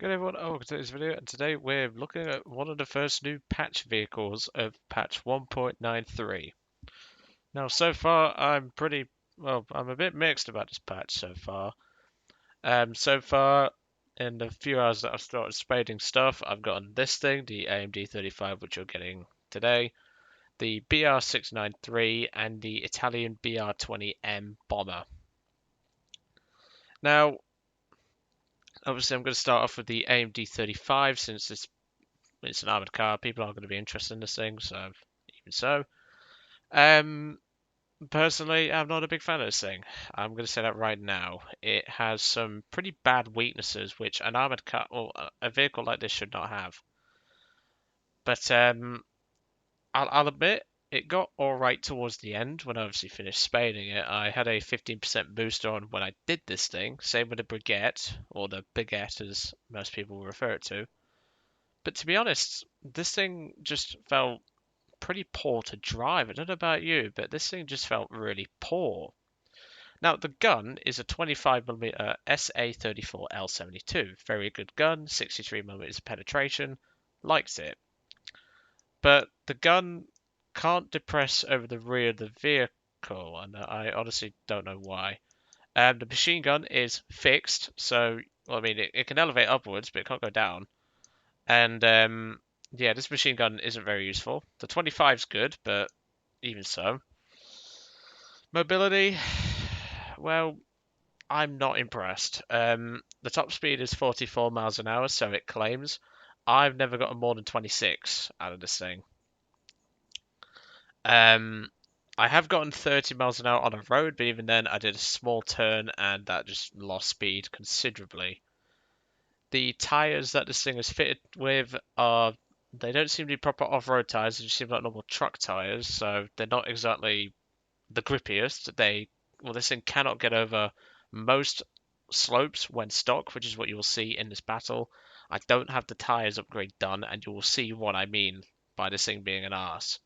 Good everyone, welcome to this video, and today we're looking at one of the first new patch vehicles of patch 1.93. Now, so far, I'm a bit mixed about this patch so far. So far, in the few hours that I've started spading stuff, I've gotten this thing, the AMD.35, which you're getting today, the BR693, and the Italian BR20M bomber. Now, obviously, I'm going to start off with the AMD.35 since it's an armored car. People aren't going to be interested in this thing, so even so. Um, Personally, I'm not a big fan of this thing. I'm going to say that right now. It has some pretty bad weaknesses, which an armored car or a vehicle like this should not have. But I'll admit, it got all right towards the end when I obviously finished spading it. I had a 15% boost on when I did this thing. Same with the Brigitte, or the Baguette as most people refer it to. But to be honest, this thing just felt pretty poor to drive. I don't know about you, but this thing just felt really poor. Now, the gun is a 25mm SA-34 L72. Very good gun, 63mm penetration. Likes it. But the gun can't depress over the rear of the vehicle, and I honestly don't know why. The machine gun is fixed, so, well, I mean, it can elevate upwards, but it can't go down. And yeah, this machine gun isn't very useful. The 25's good, but even so. Mobility, well, I'm not impressed. The top speed is 44 miles an hour, so it claims. I've never gotten more than 26 out of this thing. I have gotten 30 miles an hour on a road, but even then I did a small turn and that just lost speed considerably. The tyres that this thing is fitted with they don't seem to be proper off-road tyres, they just seem like normal truck tyres, so they're not exactly the grippiest. This thing cannot get over most slopes when stock, which is what you will see in this battle. I don't have the tyres upgrade done, and you will see what I mean by this thing being an arse.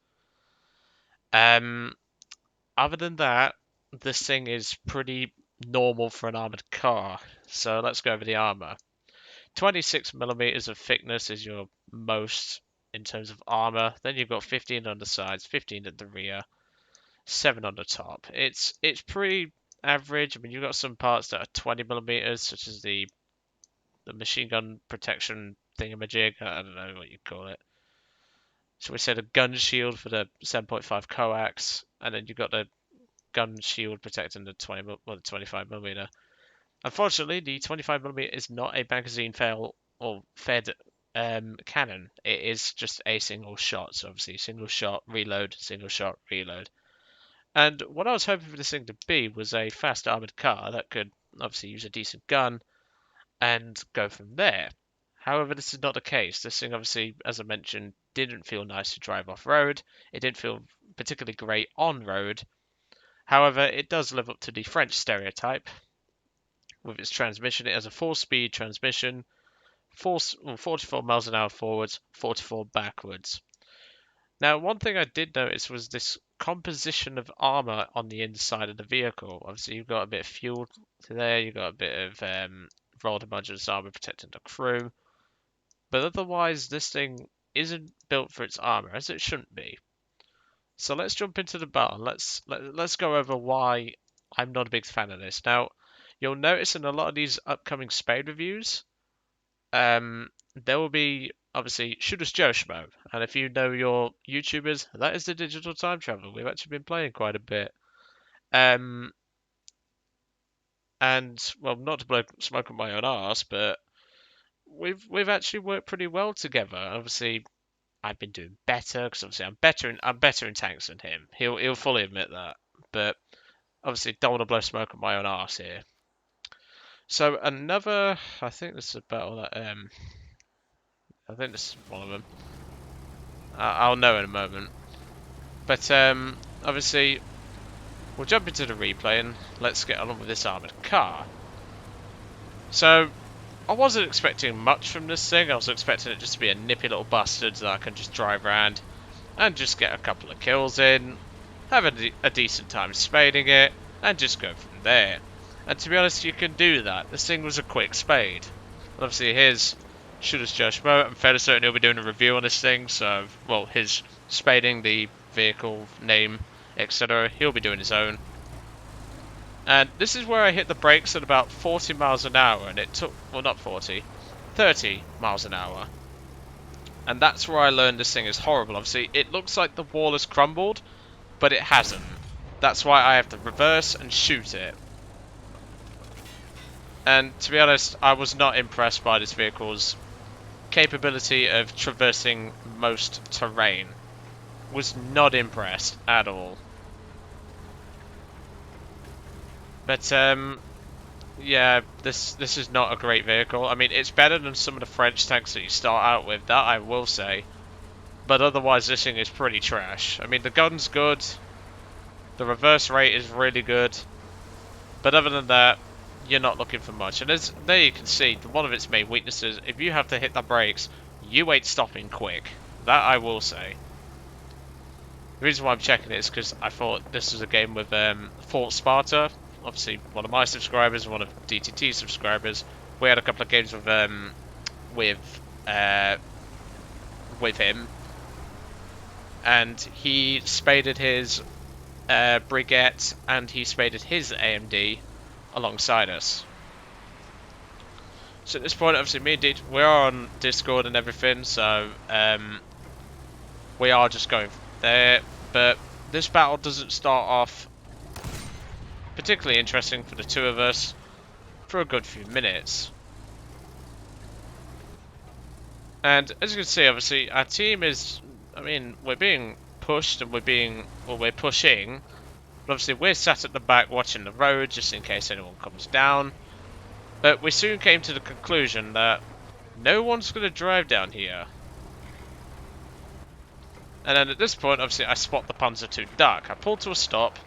Other than that, this thing is pretty normal for an armored car. So let's go over the armor. 26mm of thickness is your most in terms of armor. Then you've got 15 on the sides, 15 at the rear, 7 on the top. It's pretty average. I mean, you've got some parts that are 20mm, such as the machine gun protection thingamajig. I don't know what you call it. So we said a gun shield for the 7.5 coax, and then you've got the gun shield protecting the 25mm. Unfortunately, the 25mm is not a magazine fed cannon. It is just a single shot. So obviously, single shot, reload, single shot, reload. And what I was hoping for this thing to be was a fast armored car that could obviously use a decent gun and go from there. However, this is not the case. This thing obviously, as I mentioned, didn't feel nice to drive off-road. It didn't feel particularly great on-road. However, it does live up to the French stereotype with its transmission. It has a 4-speed transmission, 44 miles an hour forwards, 44 backwards. Now, one thing I did notice was this composition of armor on the inside of the vehicle. Obviously, you've got a bit of fuel to there, you've got a bit of rolled homogeneous armor protecting the crew, but otherwise, this thing isn't built for its armor, as it shouldn't be. So let's jump into the battle. Let's go over why I'm not a big fan of this. Now, you'll notice in a lot of these upcoming Spade reviews, there will be obviously Shooters Joe Schmo, and if you know your YouTubers, that is the digital time travel. We've actually been playing quite a bit. And well, not to blow smoke on my own arse, but we've actually worked pretty well together. Obviously, I've been doing better because obviously I'm better in tanks than him. He'll fully admit that. But obviously, don't want to blow smoke on my own arse here. So I think this is a battle that I think this is one of them. I'll know in a moment. But obviously, we'll jump into the replay and let's get on with this armoured car. So, I wasn't expecting much from this thing. I was expecting it just to be a nippy little bastard that I can just drive around and just get a couple of kills in, have a decent time spading it, and just go from there. And to be honest, you can do that. This thing was a quick spade. Obviously, here's Shooter's Josh Mo. I'm fairly certain he'll be doing a review on this thing, so, well, his spading, the vehicle name, etc. He'll be doing his own. And this is where I hit the brakes at about 40 miles an hour, and it took, well, not 40, 30 miles an hour. And that's where I learned this thing is horrible. Obviously, it looks like the wall has crumbled, but it hasn't. That's why I have to reverse and shoot it. And to be honest, I was not impressed by this vehicle's capability of traversing most terrain. Was not impressed at all. But yeah, this is not a great vehicle. I mean, it's better than some of the French tanks that you start out with, that I will say. But otherwise, this thing is pretty trash. I mean, the gun's good. The reverse rate is really good. But other than that, you're not looking for much. And as there you can see, one of its main weaknesses, if you have to hit the brakes, you ain't stopping quick. That I will say. The reason why I'm checking it is because I thought this was a game with Fort Sparta. Obviously, one of my subscribers, one of DTT's subscribers. We had a couple of games with him, and he spaded his Brigette and he spaded his AMD alongside us. So at this point, obviously, me and DT, we're on Discord and everything, so we are just going there. But this battle doesn't start off particularly interesting for the two of us for a good few minutes. And as you can see, obviously, our team is, I mean, we're being pushed and we're pushing. But obviously, we're sat at the back watching the road just in case anyone comes down. But we soon came to the conclusion that no one's going to drive down here. And then at this point, obviously, I spot the Panzer II duck. I pull to a stop.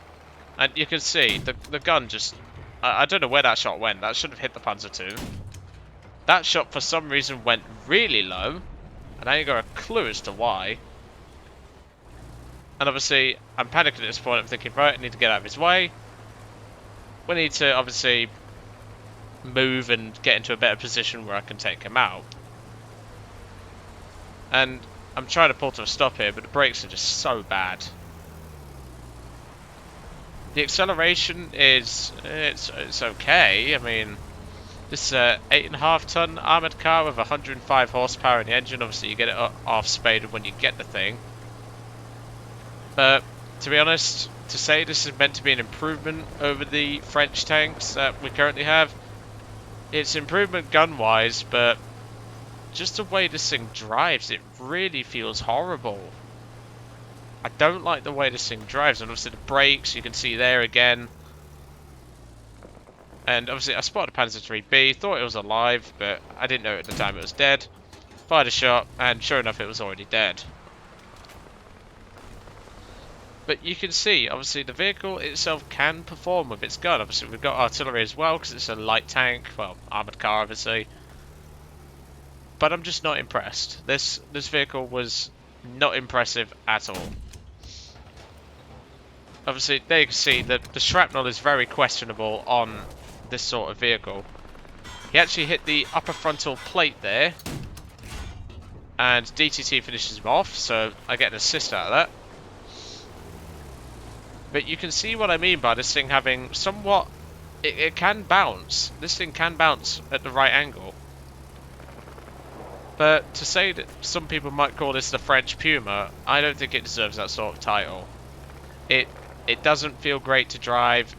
And you can see, the gun just... I don't know where that shot went. That should have hit the Panzer II. That shot, for some reason, went really low. And I ain't got a clue as to why. And obviously, I'm panicking at this point. I'm thinking, right, I need to get out of his way. We need to, obviously, move and get into a better position where I can take him out. And I'm trying to pull to a stop here, but the brakes are just so bad. The acceleration is, it's okay. I mean, this 8.5 ton armored car with 105 horsepower in the engine. Obviously, you get it off spaded when you get the thing. But to be honest, to say this is meant to be an improvement over the French tanks that we currently have, it's improvement gun-wise, but just the way this thing drives, it really feels horrible. I don't like the way this thing drives, and obviously the brakes, you can see there again. And obviously I spotted a Panzer IIIB, thought it was alive, but I didn't know at the time it was dead. Fired a shot, and sure enough it was already dead. But you can see, obviously the vehicle itself can perform with its gun. Obviously we've got artillery as well, because it's a light tank, well, armoured car obviously. But I'm just not impressed. This vehicle was not impressive at all. Obviously, there you can see that the shrapnel is very questionable on this sort of vehicle. He actually hit the upper frontal plate there, and DTT finishes him off, so I get an assist out of that. But you can see what I mean by this thing having somewhat... It can bounce. This thing can bounce at the right angle. But to say that some people might call this the French Puma, I don't think it deserves that sort of title. It doesn't feel great to drive.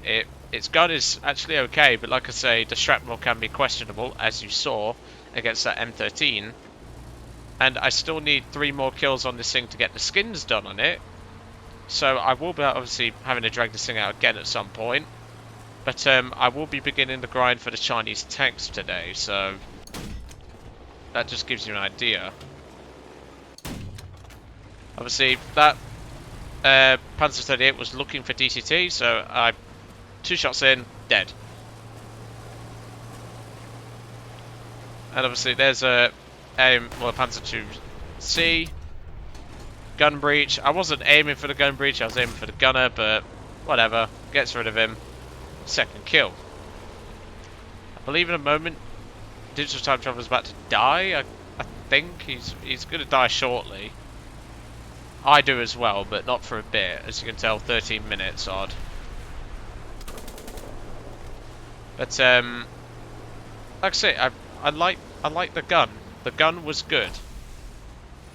Its gun is actually okay, but like I say, the shrapnel can be questionable, as you saw, against that M13. And I still need 3 more kills on this thing to get the skins done on it. So I will be obviously having to drag this thing out again at some point. But I will be beginning the grind for the Chinese tanks today, so that just gives you an idea. Obviously, that Panzer 38 was looking for DTT, so I 2 shots in, dead. And obviously there's a Panzer 2C gun breach. I wasn't aiming for the gun breach, I was aiming for the gunner, but whatever, gets rid of him. 2nd kill. I believe in a moment Digital Time Traveler is about to die. think he's going to die shortly. I do as well, but not for a bit. As you can tell, 13 minutes odd. But like I say, I like the gun. The gun was good.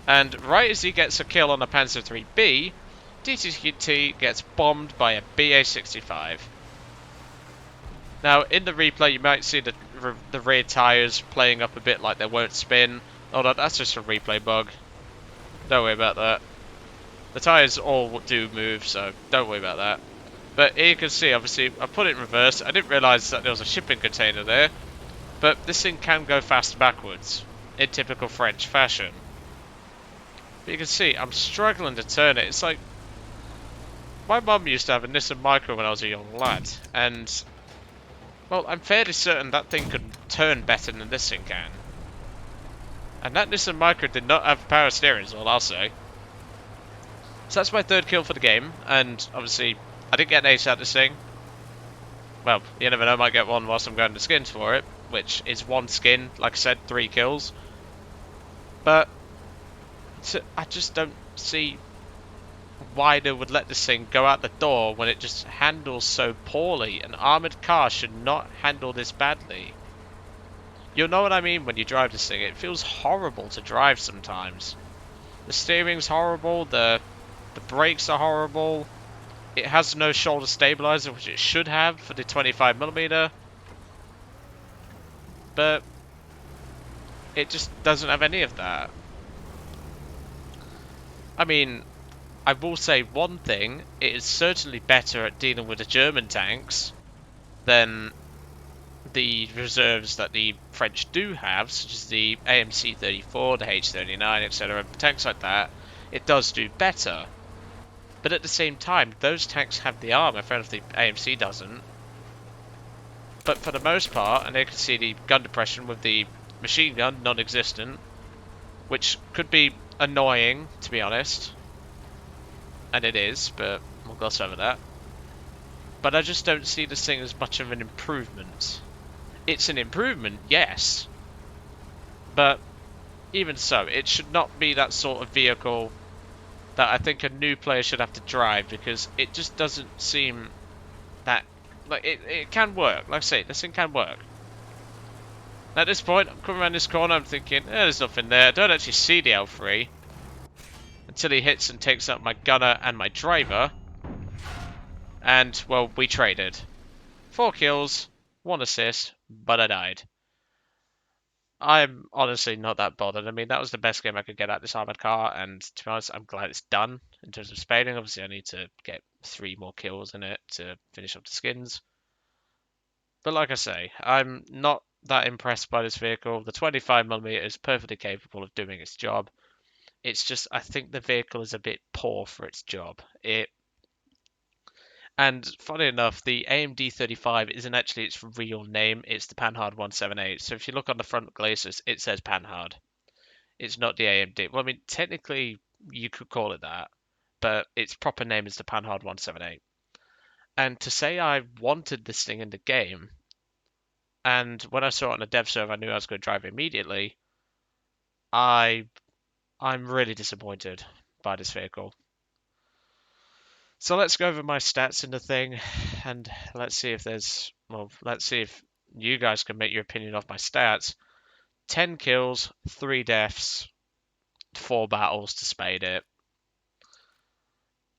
And right as he gets a kill on a Panzer IIIB, DTT gets bombed by a BA-65. Now, in the replay, you might see the rear tyres playing up a bit like they won't spin. Oh, that's just a replay bug. Don't worry about that. The tyres all do move, so don't worry about that. But here you can see, obviously, I put it in reverse. I didn't realise that there was a shipping container there. But this thing can go fast backwards, in typical French fashion. But you can see, I'm struggling to turn it. It's like, my mum used to have a Nissan Micra when I was a young lad, and, well, I'm fairly certain that thing could turn better than this thing can. And that Nissan Micra did not have power steering, is all I'll say. So that's my third kill for the game, and obviously, I didn't get an ace out of this thing. Well, you never know, I might get one whilst I'm going to skins for it, which is one skin, like I said, 3 kills. But I just don't see why they would let this thing go out the door when it just handles so poorly. An armoured car should not handle this badly. You'll know what I mean when you drive this thing. It feels horrible to drive sometimes. The steering's horrible, the brakes are horrible. It has no shoulder stabilizer, which it should have for the 25mm. But it just doesn't have any of that. I mean, I will say one thing, it is certainly better at dealing with the German tanks than the reserves that the French do have, such as the AMC-34, the H-39, etc. Tanks like that, it does do better. But at the same time, those tanks have the armor, fair enough the AMC doesn't. But for the most part, and you can see the gun depression with the machine gun non-existent, which could be annoying, to be honest. And it is, but we'll gloss over that. But I just don't see this thing as much of an improvement. It's an improvement, yes. But even so, it should not be that sort of vehicle that I think a new player should have to drive, because it just doesn't seem that... Like, it can work. Like I say, this thing can work. At this point, I'm coming around this corner, I'm thinking, there's nothing there. I don't actually see the L3. Until he hits and takes out my gunner and my driver. And, well, we traded. 4 kills, 1 assist, but I died. I'm honestly not that bothered. I mean, that was the best game I could get at this armored car, and to be honest, I'm glad it's done in terms of spading. Obviously, I need to get 3 more kills in it to finish up the skins. But like I say, I'm not that impressed by this vehicle. The 25mm is perfectly capable of doing its job. It's just, I think the vehicle is a bit poor for its job. And funny enough, the AMD.35 isn't actually its real name, it's the Panhard 178. So if you look on the front glacis, it says Panhard. It's not the AMD. Well, I mean, technically, you could call it that, but its proper name is the Panhard 178. And to say I wanted this thing in the game, and when I saw it on the dev server, I knew I was going to drive it immediately, I'm really disappointed by this vehicle. So let's go over my stats in the thing, and let's see if let's see if you guys can make your opinion of my stats. 10 kills, 3 deaths, 4 battles to spade it.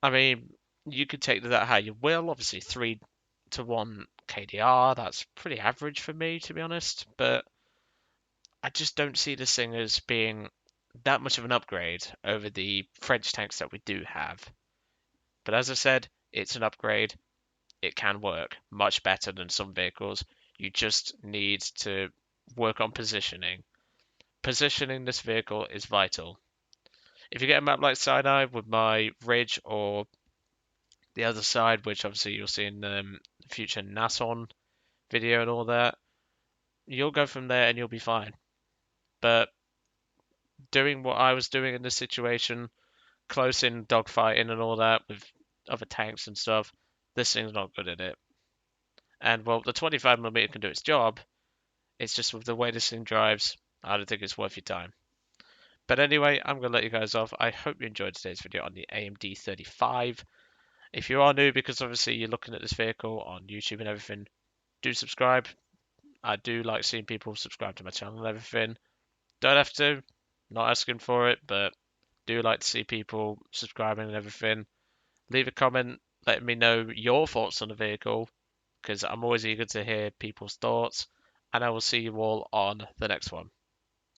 I mean, you could take that how you will. Obviously, 3-1 KDR, that's pretty average for me, to be honest. But I just don't see this thing as being that much of an upgrade over the French tanks that we do have. But as I said, it's an upgrade. It can work much better than some vehicles. You just need to work on positioning. Positioning this vehicle is vital. If you get a map like Sinai with my Ridge or the other side, which obviously you'll see in the future Nason video and all that, you'll go from there and you'll be fine. But doing what I was doing in this situation, close in dogfighting and all that with other tanks and stuff, this thing's not good at it. And well, the 25mm can do its job. It's just with the way this thing drives, I don't think it's worth your time. But anyway, I'm going to let you guys off. I hope you enjoyed today's video on the AMD 35. If you are new, because obviously you're looking at this vehicle on YouTube and everything, do subscribe. I do like seeing people subscribe to my channel and everything. Don't have to, not asking for it, but do like to see people subscribing and everything. Leave a comment letting me know your thoughts on the vehicle, because I'm always eager to hear people's thoughts. And I will see you all on the next one.